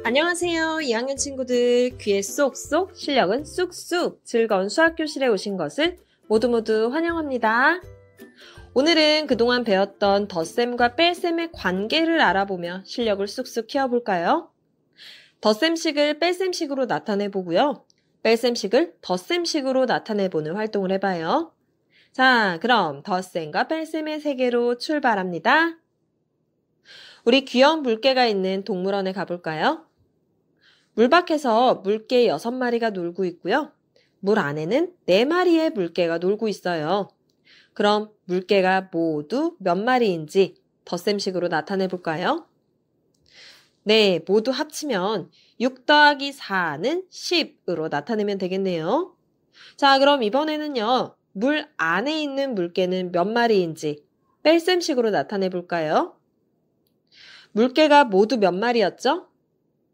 안녕하세요. 2학년 친구들. 귀에 쏙쏙, 실력은 쑥쑥 즐거운 수학교실에 오신 것을 모두 환영합니다. 오늘은 그동안 배웠던 덧셈과 뺄셈의 관계를 알아보며 실력을 쑥쑥 키워볼까요? 덧셈식을 뺄셈식으로 나타내보고요. 뺄셈식을 덧셈식으로 나타내보는 활동을 해봐요. 자, 그럼 덧셈과 뺄셈의 세계로 출발합니다. 우리 귀여운 물개가 있는 동물원에 가볼까요? 물 밖에서 물개 6마리가 놀고 있고요. 물 안에는 4마리의 물개가 놀고 있어요. 그럼 물개가 모두 몇 마리인지 덧셈식으로 나타내 볼까요? 네, 모두 합치면 6 더하기 4는 10으로 나타내면 되겠네요. 자, 그럼 이번에는요. 물 안에 있는 물개는 몇 마리인지 뺄셈식으로 나타내 볼까요? 물개가 모두 몇 마리였죠?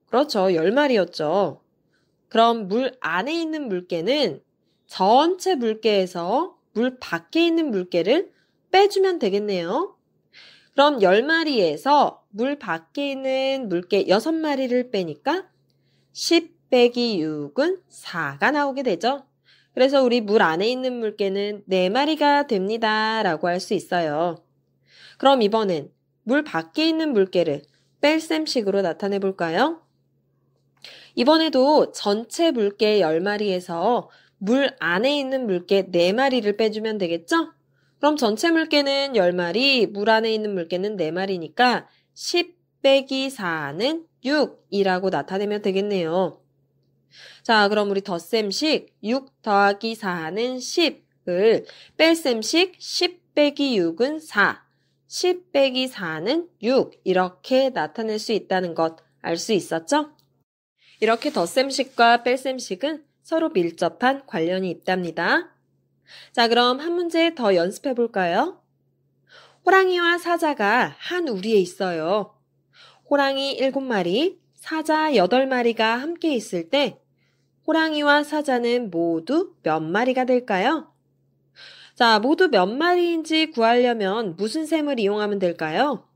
그렇죠. 10마리였죠. 그럼 물 안에 있는 물개는 전체 물개에서 물 밖에 있는 물개를 빼주면 되겠네요. 그럼 10마리에서 물 밖에 있는 물개 6마리를 빼니까 10 빼기 6은 4가 나오게 되죠. 그래서 우리 물 안에 있는 물개는 4마리가 됩니다. 라고 할 수 있어요. 그럼 이번엔 물 밖에 있는 물개를 뺄셈식으로 나타내 볼까요? 이번에도 전체 물개 10마리에서 물 안에 있는 물개 4마리를 빼주면 되겠죠? 그럼 전체 물개는 10마리, 물 안에 있는 물개는 4마리니까 10 빼기 4는 6이라고 나타내면 되겠네요. 자, 그럼 우리 덧셈식 6 더하기 4는 10을 뺄셈식 10 빼기 6은 4, 10 빼기 4는 6 이렇게 나타낼 수 있다는 것 알 수 있었죠? 이렇게 덧셈식과 뺄셈식은 서로 밀접한 관련이 있답니다. 자, 그럼 한 문제 더 연습해 볼까요? 호랑이와 사자가 한 우리에 있어요. 호랑이 7마리, 사자 8마리가 함께 있을 때 호랑이와 사자는 모두 몇 마리가 될까요? 자, 모두 몇 마리인지 구하려면 무슨 셈을 이용하면 될까요?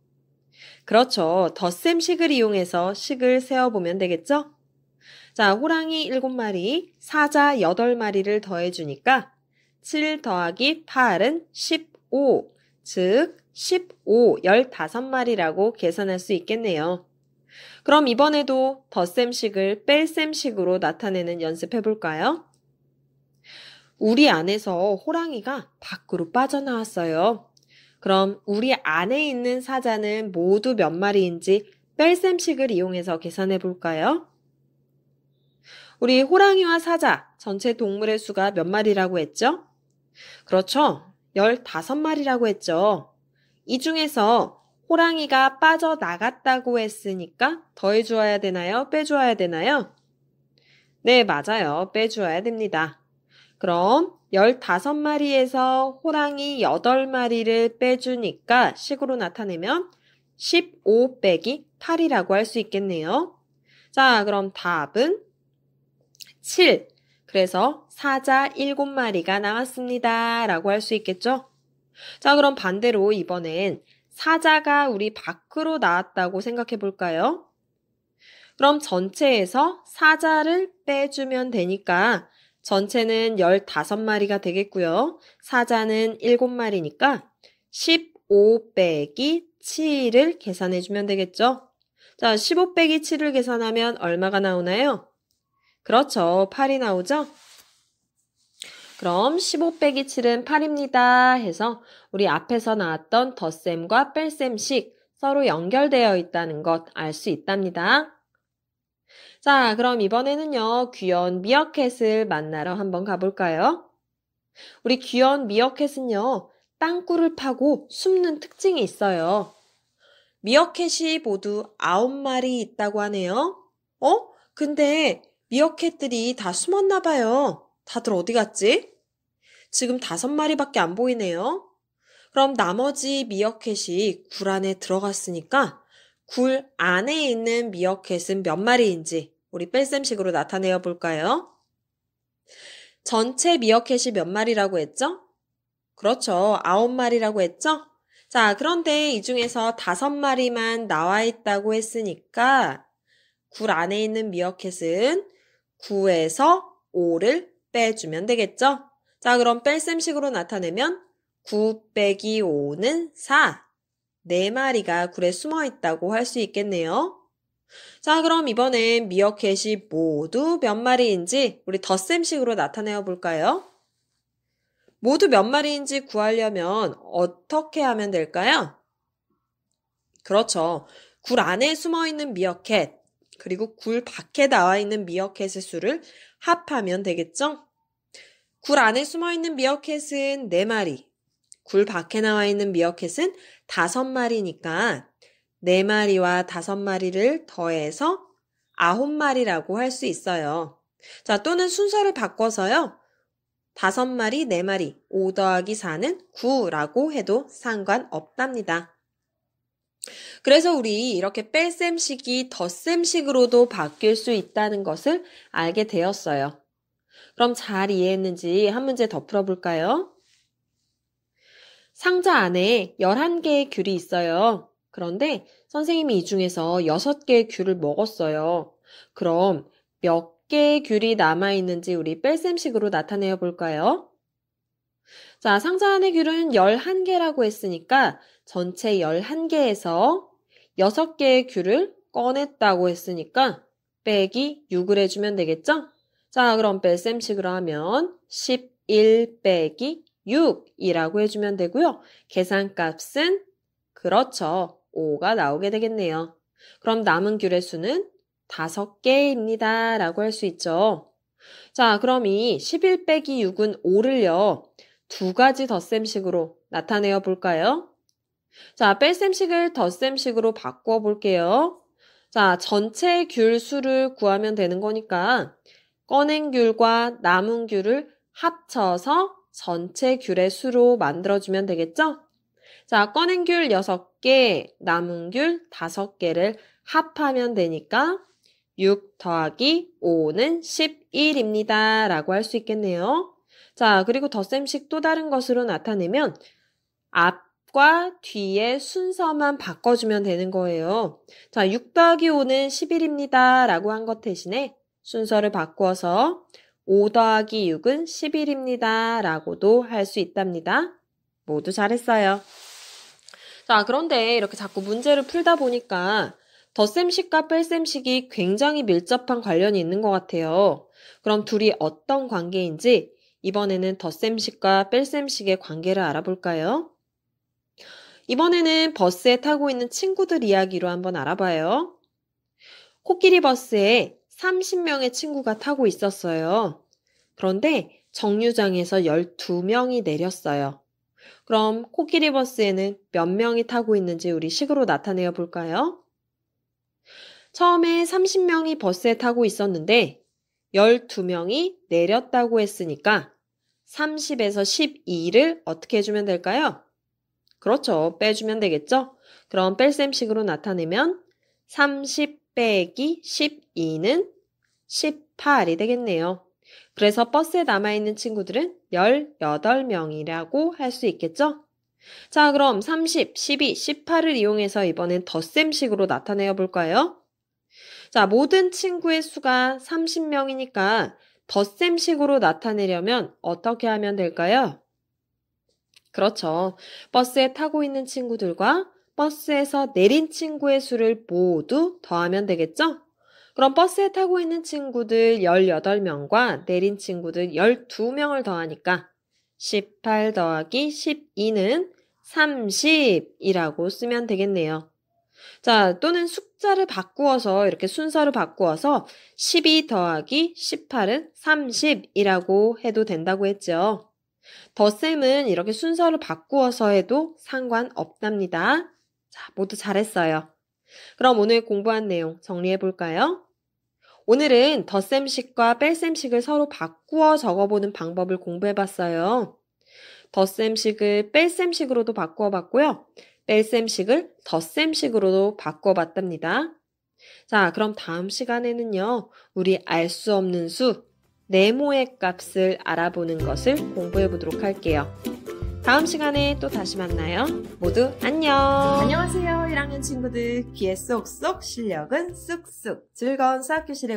그렇죠. 덧셈식을 이용해서 식을 세어보면 되겠죠? 자, 호랑이 7마리, 사자 8마리를 더해주니까 7 더하기 8은 15, 즉 15, 15마리라고 계산할 수 있겠네요. 그럼 이번에도 덧셈식을 뺄셈식으로 나타내는 연습해 볼까요? 우리 안에서 호랑이가 밖으로 빠져나왔어요. 그럼 우리 안에 있는 사자는 모두 몇 마리인지 뺄셈식을 이용해서 계산해 볼까요? 우리 호랑이와 사자, 전체 동물의 수가 몇 마리라고 했죠? 그렇죠. 15마리라고 했죠. 이 중에서 호랑이가 빠져나갔다고 했으니까 더해주어야 되나요? 빼주어야 되나요? 네, 맞아요. 빼주어야 됩니다. 그럼 15마리에서 호랑이 8마리를 빼주니까 식으로 나타내면 15 빼기 8이라고 할 수 있겠네요. 자, 그럼 답은 7. 그래서 사자 7마리가 나왔습니다. 라고 할 수 있겠죠? 자, 그럼 반대로 이번엔 사자가 우리 밖으로 나왔다고 생각해 볼까요? 그럼 전체에서 사자를 빼주면 되니까 전체는 15마리가 되겠고요. 사자는 7마리니까 15 빼기 7을 계산해 주면 되겠죠? 자, 15 빼기 7을 계산하면 얼마가 나오나요? 그렇죠. 8이 나오죠? 그럼 15 빼기 7은 8입니다. 해서 우리 앞에서 나왔던 덧셈과 뺄셈식 서로 연결되어 있다는 것 알 수 있답니다. 자, 그럼 이번에는요. 귀여운 미어캣을 만나러 한번 가볼까요? 우리 귀여운 미어캣은요. 땅굴을 파고 숨는 특징이 있어요. 미어캣이 모두 9마리 있다고 하네요. 근데 미어캣들이 다 숨었나 봐요. 다들 어디 갔지? 지금 5마리밖에 안 보이네요. 그럼 나머지 미어캣이 굴 안에 들어갔으니까 굴 안에 있는 미어캣은 몇 마리인지 우리 뺄셈식으로 나타내어 볼까요? 전체 미어캣이 몇 마리라고 했죠? 그렇죠. 9마리라고 했죠? 자, 그런데 이 중에서 5마리만 나와 있다고 했으니까 굴 안에 있는 미어캣은 9에서 5를 빼주면 되겠죠? 자, 그럼 뺄셈식으로 나타내면 9 빼기 5는 4. 4마리가 굴에 숨어 있다고 할 수 있겠네요. 자, 그럼 이번엔 미어캣이 모두 몇 마리인지 우리 덧셈식으로 나타내어 볼까요? 모두 몇 마리인지 구하려면 어떻게 하면 될까요? 그렇죠. 굴 안에 숨어 있는 미어캣, 그리고 굴 밖에 나와 있는 미어캣의 수를 합하면 되겠죠? 굴 안에 숨어 있는 미어캣은 4마리, 굴 밖에 나와 있는 미어캣은 5마리니까 4마리와 5마리를 더해서 9마리라고 할 수 있어요. 자, 또는 순서를 바꿔서요. 5마리, 4마리, 5 더하기 4는 9라고 해도 상관없답니다. 그래서 우리 이렇게 뺄셈식이 덧셈식으로도 바뀔 수 있다는 것을 알게 되었어요. 그럼 잘 이해했는지 한 문제 더 풀어볼까요? 상자 안에 11개의 귤이 있어요. 그런데 선생님이 이 중에서 6개의 귤을 먹었어요. 그럼 몇 개의 귤이 남아있는지 우리 뺄셈식으로 나타내어 볼까요? 자, 상자 안의 귤은 11개라고 했으니까 전체 11개에서 6개의 귤을 꺼냈다고 했으니까 빼기 6을 해주면 되겠죠? 자, 그럼 뺄셈식으로 하면 11 빼기 6이라고 해주면 되고요. 계산값은 그렇죠. 5가 나오게 되겠네요. 그럼 남은 귤의 수는 5개입니다. 라고 할 수 있죠. 자, 그럼 이 11 빼기 6은 5를요. 2가지 덧셈식으로 나타내어 볼까요? 자, 뺄셈식을 덧셈식으로 바꾸어 볼게요. 자, 전체 귤 수를 구하면 되는 거니까 꺼낸 귤과 남은 귤을 합쳐서 전체 귤의 수로 만들어주면 되겠죠? 자, 꺼낸 귤 6개, 남은 귤 5개를 합하면 되니까 6 더하기 5는 11입니다. 라고 할 수 있겠네요. 자, 그리고 덧셈식 또 다른 것으로 나타내면 앞과 뒤의 순서만 바꿔주면 되는 거예요. 자, 6 더하기 5는 11입니다. 라고 한 것 대신에 순서를 바꾸어서 5 더하기 6은 11입니다. 라고도 할 수 있답니다. 모두 잘했어요. 자, 그런데 이렇게 자꾸 문제를 풀다 보니까 덧셈식과 뺄셈식이 굉장히 밀접한 관련이 있는 것 같아요. 그럼 둘이 어떤 관계인지 이번에는 덧셈식과 뺄셈식의 관계를 알아볼까요? 이번에는 버스에 타고 있는 친구들 이야기로 한번 알아봐요. 코끼리 버스에 30명의 친구가 타고 있었어요. 그런데 정류장에서 12명이 내렸어요. 그럼 코끼리 버스에는 몇 명이 타고 있는지 우리 식으로 나타내어 볼까요? 처음에 30명이 버스에 타고 있었는데 12명이 내렸다고 했으니까 30에서 12를 어떻게 해주면 될까요? 그렇죠. 빼주면 되겠죠? 그럼 뺄셈식으로 나타내면 30 빼기 12는 18이 되겠네요. 그래서 버스에 남아있는 친구들은 18명이라고 할 수 있겠죠? 자, 그럼 30, 12, 18을 이용해서 이번엔 덧셈식으로 나타내어 볼까요? 자, 모든 친구의 수가 30명이니까 덧셈식으로 나타내려면 어떻게 하면 될까요? 그렇죠. 버스에 타고 있는 친구들과 버스에서 내린 친구의 수를 모두 더하면 되겠죠? 그럼 버스에 타고 있는 친구들 18명과 내린 친구들 12명을 더하니까 18 더하기 12는 30이라고 쓰면 되겠네요. 자, 또는 숫자를 바꾸어서 이렇게 순서를 바꾸어서 12 더하기 18은 30이라고 해도 된다고 했죠. 덧셈은 이렇게 순서를 바꾸어서 해도 상관없답니다. 자, 모두 잘했어요. 그럼 오늘 공부한 내용 정리해 볼까요? 오늘은 덧셈식과 뺄셈식을 서로 바꾸어 적어보는 방법을 공부해 봤어요. 덧셈식을 뺄셈식으로도 바꾸어 봤고요. 뺄셈식을 덧셈식으로도 바꾸어 봤답니다. 자, 그럼 다음 시간에는요, 우리 알 수 없는 수, 네모의 값을 알아보는 것을 공부해 보도록 할게요. 다음 시간에 또 다시 만나요. 모두 안녕! 안녕하세요. 1학년 친구들 귀에 쏙쏙 실력은 쑥쑥 즐거운 수학교실에